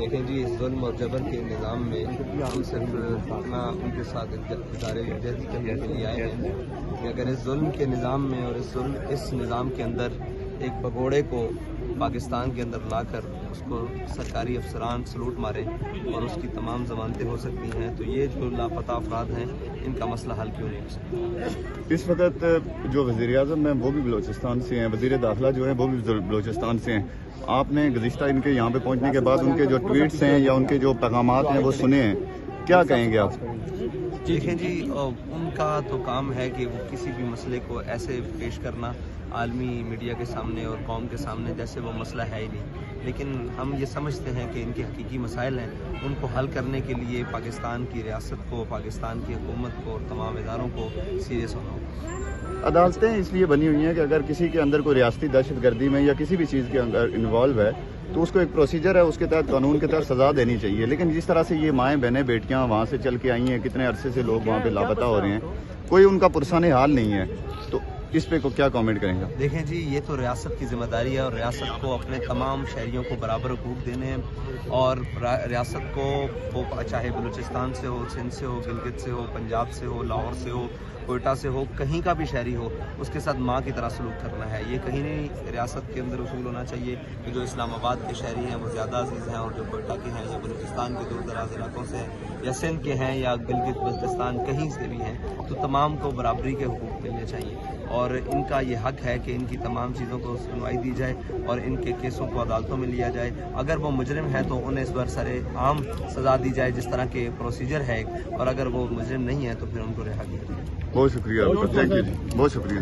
دیکھیں جی، اس ظلم اور جبر کے نظام میں ہم صرف اپنا ان کے ساتھ ادارے جہدی کرنے کے لیے آئے ہیں کہ اگر اس ظلم کے نظام میں اور اس نظام کے اندر ایک پگوڑے کو پاکستان کے اندر لا کر اس کو سرکاری افسران سلوٹ ماریں اور اس کی تمام ضمانتیں ہو سکتی ہیں، تو یہ جو لاپتہ افراد ہیں ان کا مسئلہ حل کیوں نہیں ہو سکتا؟ اس وقت جو وزیر اعظم ہیں وہ بھی بلوچستان سے ہیں، وزیر داخلہ جو ہیں وہ بھی بلوچستان سے ہیں. آپ نے گزشتہ ان کے یہاں پہ پہنچنے کے بعد ان کے جو ٹویٹس ہیں یا ان کے جو پیغامات ہیں وہ سنے ہیں، کیا کہیں گے آپ؟ دیکھیں جی، ان کا تو کام ہے کہ وہ کسی بھی مسئلے کو ایسے پیش کرنا عالمی میڈیا کے سامنے اور قوم کے سامنے جیسے وہ مسئلہ ہے ہی نہیں، لیکن ہم یہ سمجھتے ہیں کہ ان کے حقیقی مسائل ہیں، ان کو حل کرنے کے لیے پاکستان کی ریاست کو، پاکستان کی حکومت کو اور تمام اداروں کو سیریس ہونا ہوگا. عدالتیں اس لیے بنی ہوئی ہیں کہ اگر کسی کے اندر کوئی ریاستی دہشت گردی میں یا کسی بھی چیز کے اندر انوالو ہے تو اس کو ایک پروسیجر ہے، اس کے تحت قانون کے تحت سزا دینی چاہیے. لیکن جس طرح سے یہ مائیں بہنیں بیٹیاں وہاں سے چل کے آئی ہیں، کتنے عرصے سے لوگ وہاں پہ لاپتہ ہو رہے ہیں، کوئی ان کا پرسان حال نہیں ہے، تو اس پہ کیا کامنٹ کریں گے؟ دیکھیں جی، یہ تو ریاست کی ذمہ داری ہے اور ریاست کو اپنے تمام شہریوں کو برابر حقوق دینے ہیں، اور ریاست کو وہ چاہے بلوچستان سے ہو، سندھ سے ہو، گلگت سے ہو، پنجاب سے ہو، لاہور سے ہو، کوئٹہ سے ہو، کہیں کا بھی شہری ہو، اس کے ساتھ ماں کی طرح سلوک کرنا ہے. یہ کہیں نہیں ریاست کے اندر اصول ہونا چاہیے کہ جو اسلام آباد کے شہری ہیں وہ زیادہ عزیز ہیں اور جو کوئٹہ کے ہیں یا بلوچستان کے دور دراز علاقوں سے ہیں یا سندھ کے ہیں یا گلگت بلتستان کہیں سے بھی ہیں، تو تمام کو برابری کے حقوق ملنے چاہیے اور ان کا یہ حق ہے کہ ان کی تمام چیزوں کو سنوائی دی جائے اور ان کے کیسوں کو عدالتوں میں لیا جائے. اگر وہ مجرم ہے تو انہیں اس برسر عام سزا دی جائے جس طرح کے پروسیجر ہے، اور اگر وہ مجرم نہیں ہے تو پھر ان کو رہا کیا جائے. بہت شکریہ، تھینک یو، بہت شکریہ.